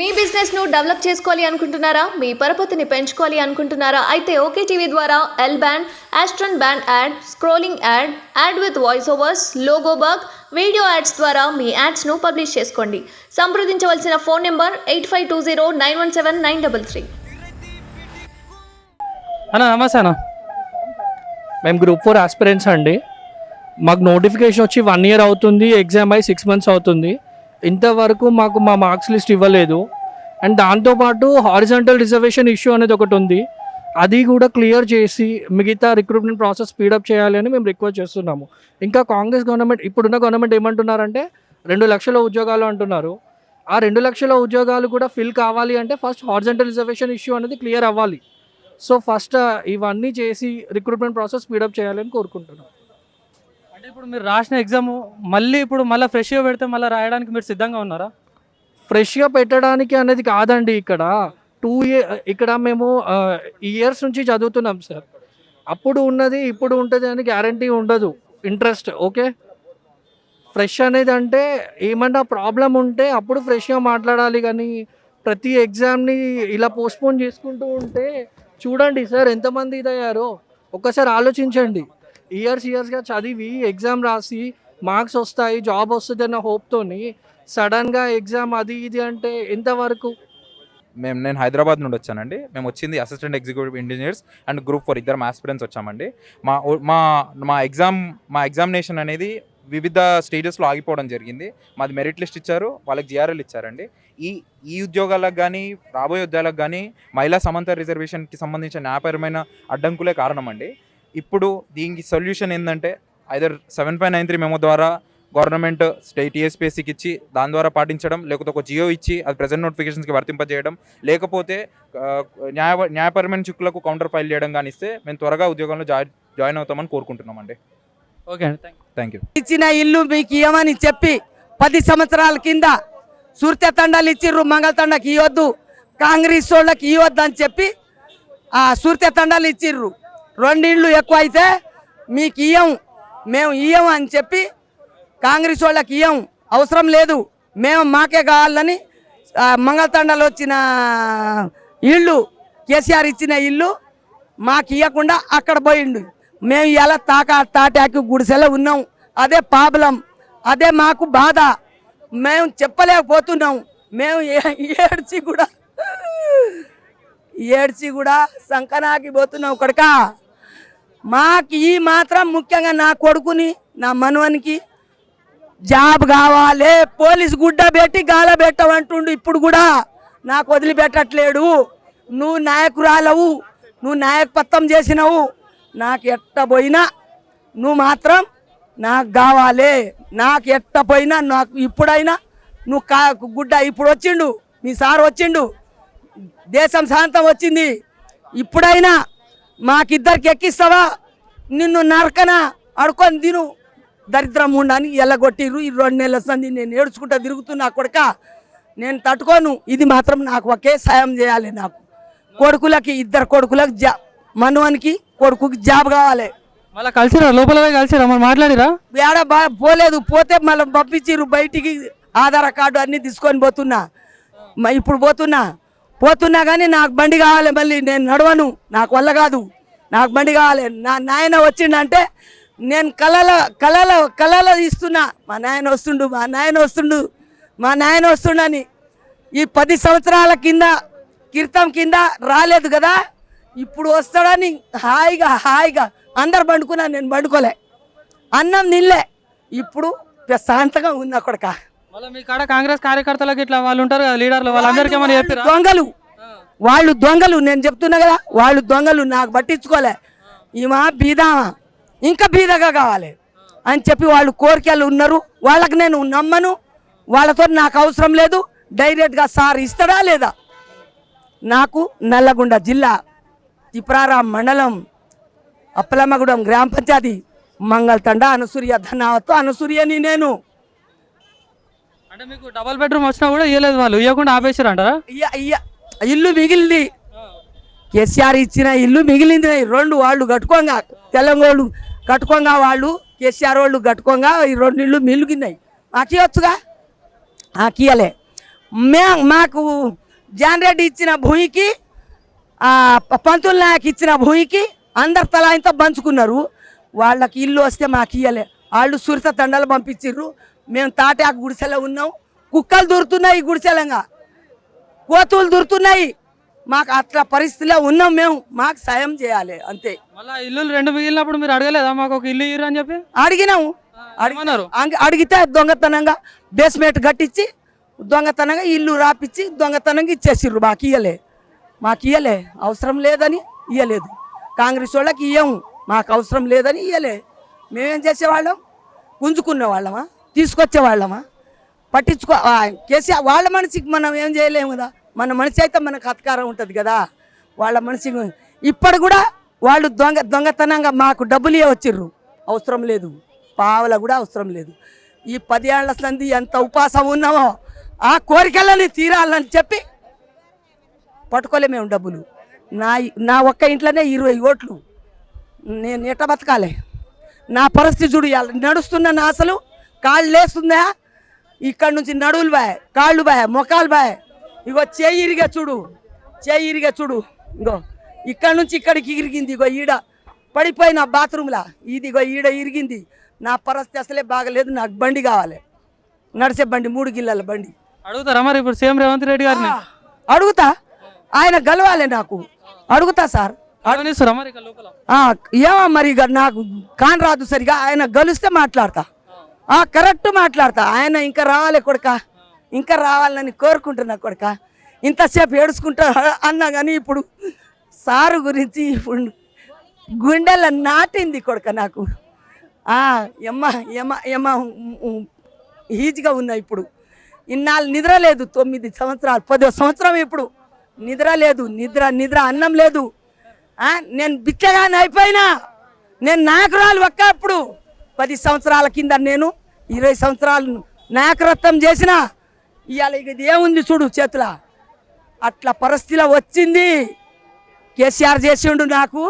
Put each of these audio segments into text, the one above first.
మీ business ను develop చేసుకోవాలి అనుకుంటున్నారా? మీ పరపతిని పెంచుకోవాలి అనుకుంటున్నారా? అయితే ఓకే టీవీ ద్వారా L band, astron band ad, scrolling ad, ad with voice overs, logo bug, video ads ద్వారా మీ యాడ్స్ ను పబ్లిష్ చేసుకోండి. సంప్రదించవలసిన ఫోన్ నెంబర్ 8520917933. అన్న నమస్తే అన్న, మేము గ్రూప్ 4 ఆస్పిరెంట్స్ అండి. మాకు నోటిఫికేషన్ వచ్చి 1 year అవుతుంది, ఎగ్జామ్ అయి 6 months అవుతుంది. ఇంతవరకు మాకు మా మార్క్స్ లిస్ట్ ఇవ్వలేదు. అండ్ దాంతోపాటు హారిజాంటల్ రిజర్వేషన్ ఇష్యూ అనేది ఒకటి ఉంది, అది కూడా క్లియర్ చేసి మిగతా రిక్రూట్మెంట్ ప్రాసెస్ స్పీడప్ చేయాలి అని మేము రిక్వెస్ట్ చేస్తున్నాము. ఇంకా కాంగ్రెస్ గవర్నమెంట్, ఇప్పుడున్న గవర్నమెంట్ ఏమంటున్నారంటే 2 లక్షల ఉద్యోగాలు అంటున్నారు. ఆ 2 లక్షల ఉద్యోగాలు కూడా ఫిల్ కావాలి అంటే ఫస్ట్ హారిజాంటల్ రిజర్వేషన్ ఇష్యూ అనేది క్లియర్ అవ్వాలి. సో ఫస్ట్ ఇవన్నీ చేసి రిక్రూట్మెంట్ ప్రాసెస్ స్పీడప్ చేయాలని కోరుకుంటున్నాం. అంటే ఇప్పుడు మీరు రాసిన ఎగ్జామ్ మళ్ళీ ఫ్రెష్గా పెడితే మళ్ళీ రాయడానికి మీరు సిద్ధంగా ఉన్నారా? ఫ్రెష్గా పెట్టడానికి అనేది కాదండి, ఇక్కడ 2 years ఇక్కడ మేము ఇయర్స్ నుంచి చదువుతున్నాం సార్. అప్పుడు ఉన్నది ఇప్పుడు ఉంటుంది అని గ్యారంటీ ఉండదు. ఇంట్రెస్ట్ ఓకే, ఫ్రెష్ అనేది అంటే ఏమన్నా ప్రాబ్లం ఉంటే అప్పుడు ఫ్రెష్గా మాట్లాడాలి. కానీ ప్రతి ఎగ్జామ్ని ఇలా పోస్ట్పోన్ చేసుకుంటూ ఉంటే చూడండి సార్ ఎంతమంది ఇదయ్యారో ఒక్కసారి ఆలోచించండి. ఇయర్స్గా చదివి ఎగ్జామ్ రాసి మార్క్స్ వస్తాయి, జాబ్ వస్తుంది అన్న హోప్తోని సడన్గా ఎగ్జామ్ అది ఇది అంటే ఎంతవరకు? నేను హైదరాబాద్ నుండి వచ్చానండి. మేము వచ్చింది assistant executive engineers and group 4 ఇద్దరు ఆస్పిరెంట్స్ వచ్చామండి. మా ఎగ్జామినేషన్ అనేది వివిధ స్టేజెస్లో ఆగిపోవడం జరిగింది. మాది మెరిట్ లిస్ట్ ఇచ్చారు, వాళ్ళకి జిఆర్ఎల్ ఇచ్చారండి. ఈ ఉద్యోగాలకు కానీ రాబోయే ఉద్యోగాలకు కానీ మహిళా సమాంతర రిజర్వేషన్కి సంబంధించిన న్యాయపరమైన అడ్డంకులే కారణం అండి. ఇప్పుడు దీనికి సొల్యూషన్ ఏంటంటే ఐదర్ 7.93 మెమో ద్వారా గవర్నమెంట్ స్టేట్ టీఎస్పీఎస్సీకి ఇచ్చి దాని ద్వారా పాటించడం, లేకపోతే ఒక జియో ఇచ్చి అది ప్రజెంట్ నోటిఫికేషన్స్కి వర్తింపజేయడం, లేకపోతే న్యాయపరమైన చిక్కులకు కౌంటర్ ఫైల్ చేయడం కానీ ఇస్తే మేము త్వరగా ఉద్యోగంలో జాయిన్ అవుతామని కోరుకుంటున్నామండి. ఓకే అండి, థ్యాంక్ యూ. ఇచ్చిన ఇల్లు మీకు ఇవ్వమని చెప్పి 10 సంవత్సరాల కింద సూర్య తండాలు ఇచ్చిర్రు, మంగళ తండకి ఇవ్వద్దు, కాంగ్రెస్ వాళ్ళకి ఇవ్వద్దు అని చెప్పి ఆ సూర్య తండాలు ఇచ్చిర్రు. 2 ఇళ్ళు ఎక్కువ అయితే మీకు మేము ఇయ్యం అని చెప్పి కాంగ్రెస్ వాళ్ళకి అవసరం లేదు, మాకే కావాలని మంగళతండలో వచ్చిన ఇళ్ళు, కేసీఆర్ ఇచ్చిన ఇల్లు మాకు ఇవ్వకుండా అక్కడ పోయిండు. మేము ఇలా తాటాకి గుడిసెలో ఉన్నాం. అదే ప్రాబ్లం, అదే మాకు బాధ. మేము చెప్పలేకపోతున్నాం. మేము ఏడ్చి కూడా సంకనాకి పోతున్నాం కొడుక. మాకు ఈ మాత్రం ముఖ్యంగా నా కొడుకుని, నా మనవనికి జాబ్ కావాలి. పోలీస్ గుడ్డ పెట్టి గాల పెట్టమంటుండు. ఇప్పుడు కూడా నాకు వదిలిపెట్టట్లేడు. నువ్వు నాయకురాలవు, నువ్వు నాయకత్వం చేసినవు, నాకు ఎట్ట పోయినా నువ్వు మాత్రం నాకు కావాలి. నాకు ఎట్ట పోయినా నాకు ఇప్పుడైనా నువ్వు గుడ్డ. ఇప్పుడు వచ్చిండు మీ సార్, వచ్చిండు, దేశం శాంతం వచ్చింది. ఇప్పుడైనా మాకిద్దరికి ఎక్కిస్తావా? నిన్ను నరకన అడుకొని తిను దరిద్రం ఉండని ఎల్లగొట్టిర్రు. ఈ 2 నెలల సంది నేను ఏడ్చుకుంటా తిరుగుతున్నా కొడుక. నేను తట్టుకోను. ఇది మాత్రం నాకు ఒకే సాయం చేయాలి. నాకు కొడుకులకి, 2 కొడుకులకు మనవనికి కొడుకుకి జాబ్ కావాలి. మళ్ళీ కలిసిరా? లోపల కలిసిరా? మరి మాట్లాడిరా? ఏడ పోలేదు. పోతే మళ్ళీ పంపించిర్రు బయటికి. ఆధార్ కార్డు అన్నీ తీసుకొని పోతున్నా. ఇప్పుడు పోతున్నా కానీ నాకు బండి కావాలి. మళ్ళీ నేను నడవను, నాకు వల్ల కాదు, నాకు బండి కావాలి. నా నాయన వచ్చిండంటే నేను కళలో ఇస్తున్నా. మా నాయన వస్తుండని ఈ 10 సంవత్సరాల క్రితం కింద రాలేదు కదా, ఇప్పుడు వస్తాడని హాయిగా అందరు పండుకున్నా, నేను పండుకోలే, అన్నం నిల్లే. ఇప్పుడు ప్రశాంతంగా ఉన్నా కొడక. మళ్ళీ మీ కాడ కాంగ్రెస్ కార్యకర్తలకు ఇట్లా వాళ్ళు ఉంటారు కదా, లీడర్లు, వాళ్ళందరికీ ఏమని చెప్పారు? వాళ్ళు దొంగలు, నేను చెప్తున్నా కదా, వాళ్ళు దొంగలు. నాకు పట్టించుకోలే. ఈమా బీదామా, ఇంకా బీదగా కావాలి అని చెప్పి వాళ్ళు కోరికలు ఉన్నారు. వాళ్ళకి నేను నమ్మను, వాళ్ళతో నాకు అవసరం లేదు. డైరెక్ట్గా సార్ ఇస్తాడా లేదా? నాకు నల్లగొండ జిల్లా తిప్రారాం మండలం అప్పలమ్మగూడెం గ్రామ పంచాయతీ మంగళతండ అనసూయ ధనావతో అనసూయని నేను. అంటే మీకు డబల్ బెడ్రూమ్ వచ్చినా కూడా ఇవ్వలేదు, వాళ్ళు ఇవ్వకుండా ఆపేసారంటారా? ఇల్లు మిగిలింది, కేసీఆర్ ఇచ్చిన ఇల్లు మిగిలింది. 2 వాళ్ళు కట్టుకోగా, తెలంగాణ కట్టుకోగా, వాళ్ళు కేసీఆర్ వాళ్ళు కట్టుకోగా ఈ 2 ఇళ్ళు మిగిలినాయి. మాకు ఇవ్వచ్చుగా, ఇవ్వలే. మాకు జాన్ రెడ్డి ఇచ్చిన భూమికి పంతుల నాయక్ ఇచ్చిన భూమికి అందరు తలా ఇంత పంచుకున్నారు. వాళ్ళకి ఇల్లు వస్తే మాకు ఇయ్యలే. వాళ్ళు సురిత తండాలు పంపించిర్రు. మేము తాటాకు గుడిసెలో ఉన్నాం. కుక్కలు దొరుకుతున్నాయి గుడిసెలంగా, కోతులు దొరుకుతున్నాయి. మాకు అట్లా పరిస్థితిలో ఉన్నాం మేము. మాకు సాయం చేయాలి అంతే. మళ్ళీ ఇల్లు 2 మిగిలినప్పుడు మీరు అడగలేదా మాకు ఒక ఇల్లు ఇయ్యరు అని చెప్పి? అడిగినాము. ఏమన్నారు? అడిగితే దొంగతనంగా బేస్మెంట్ కట్టించి దొంగతనంగా ఇల్లు రాపిచ్చి దొంగతనంగా ఇచ్చేసిర్రు. మాకు ఇయ్యలే. అవసరం లేదని ఇయ్యలేదు. కాంగ్రెస్ వాళ్ళకి ఇయ్యము. మాకు అవసరం లేదని ఇయ్యలే. మేమేం చేసేవాళ్ళం? గుంజుకునే వాళ్ళమా? తీసుకొచ్చేవాళ్ళమా? పట్టించుకో కేసీఆర్ వాళ్ళ మనిషికి మనం ఏం చేయలేము కదా. మన మనిషి అయితే మనకు అధికారం ఉంటుంది కదా. వాళ్ళ మనిషికి ఇప్పుడు కూడా వాళ్ళు దొంగతనంగా మాకు డబ్బులు వచ్చిర్రు. అవసరం లేదు. పావల కూడా అవసరం లేదు. ఈ 10 ఏళ్ల సంది ఎంత ఉపాసం ఉన్నామో ఆ కోరికలని తీరాలని చెప్పి పట్టుకోలే మేము డబ్బులు. నా ఒక్క ఇంట్లోనే 20 ఓట్లు. నేను ఎట్ట బతకాలి? నా పరిస్థితి చూడు. నడుస్తున్న నా అసలు కాళ్ళు లేస్తుందా? ఇక్కడ నుంచి నడువులు బాయ్, కాళ్ళు బాయ్, మొఖాలు బాయ్. ఇగో చేయి ఇరిగా చూడు. ఇగో ఇక్కడ నుంచి ఇక్కడికి ఇరిగింది. ఇగో ఈడ పడిపోయిన బాత్రూమ్లా ఇది. ఇగో ఈడ ఇరిగింది. నా పరిస్థితి అసలే బాగలేదు. నాకు బండి కావాలి, నడిచే బండి, 3 గిల్లల బండి. అడుగుతారా మరి ఇప్పుడు సీఎం రేవంత్ రెడ్డి గారిని? అడుగుతా. ఆయన గెలవాలి. నాకు అడుగుతా సార్. అడగనిస్తారా మరి ఇక లోపల? ఏమో మరి ఇక నాకు కాని రాదు సరిగా. ఆయన గెలిస్తే మాట్లాడతా. కరెక్ట్ మాట్లాడతా. ఆయన ఇంకా రావాలి కొడుక, ఇంకా రావాలని కోరుకుంటున్నా కొడుక. ఇంతసేపు ఏడుచుకుంటా అన్నా కానీ ఇప్పుడు సారు గురించి ఇప్పుడు గుండెల నాటింది కొడుక నాకు. ఈజీగా ఉన్నా. ఇప్పుడు ఇన్నాళ్ళు నిద్ర లేదు. 9 సంవత్సరాలు 10వ సంవత్సరం ఇప్పుడు నిద్ర లేదు. నిద్ర అన్నం లేదు. నేను బిచ్చగాని అయిపోయినా. నేను నాయకురాలు ఒక్కప్పుడు 10 సంవత్సరాల కింద నేను 20 సంవత్సరాలు నాయకత్వం చేసిన. ఇవాళ ఇది ఏముంది చూడు చేతుల. అట్లా పరిస్థితిలో వచ్చింది. కేసీఆర్ చేసిండు నాకు.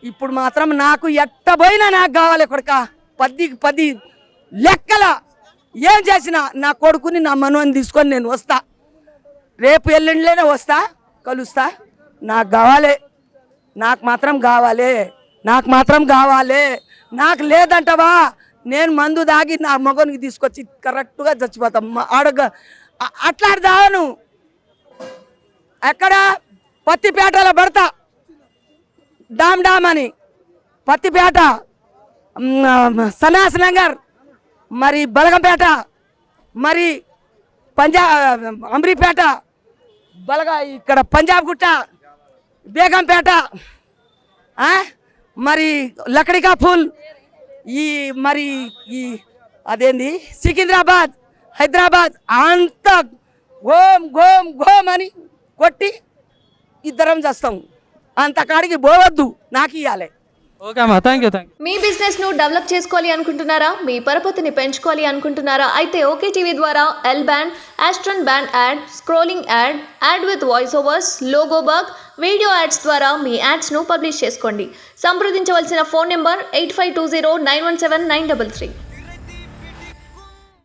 ఇప్పుడు మాత్రం నాకు ఎట్టబోయినా నాకు కావాలి కొడుక. 10కి 10 లెక్కల ఏం చేసినా నా కొడుకుని నా మనవని తీసుకొని నేను వస్తా. రేపు ఎల్లుండిలోనే వస్తా, కలుస్తా. నాకు కావాలి. నాకు మాత్రం కావాలి. నాకు లేదంటవా నేను మందు దాగి నా మగనికి తీసుకొచ్చి కరెక్ట్గా చచ్చిపోతాం. అట్లాడదాను. ఎక్కడ? పత్తిపేటలో పడతా. డామ్ అని పత్తిపేట, సనాస్ నగర్, మరి బలగంపేట, మరి అమరీపేట, ఇక్కడ పంజాబ్ గుట్ట, బేగంపేట, మరి లకడికా ఫుల్, మరి అదేంది సికింద్రాబాద్, హైదరాబాద్ అంతా గోమ్ అని కొట్టి ఇద్దరం చేస్తాం. అంత కాడికి పోవద్దు. నాకు ఇవ్వాలి. ఓకే అమ్మా, థ్యాంక్ యూ. మీ బిజినెస్ ను డెవలప్ చేసుకోవాలి అనుకుంటున్నారా? మీ పరపతిని పెంచుకోవాలి అనుకుంటున్నారా? అయితే ఓకే టీవీ ద్వారా L band, astron band ad, scrolling ad, ad with voice overs, logo bug, video ads ద్వారా మీ యాడ్స్ ను పబ్లిష్ చేసుకోండి. సంప్రదించవలసిన ఫోన్ నెంబర్ 8520917933.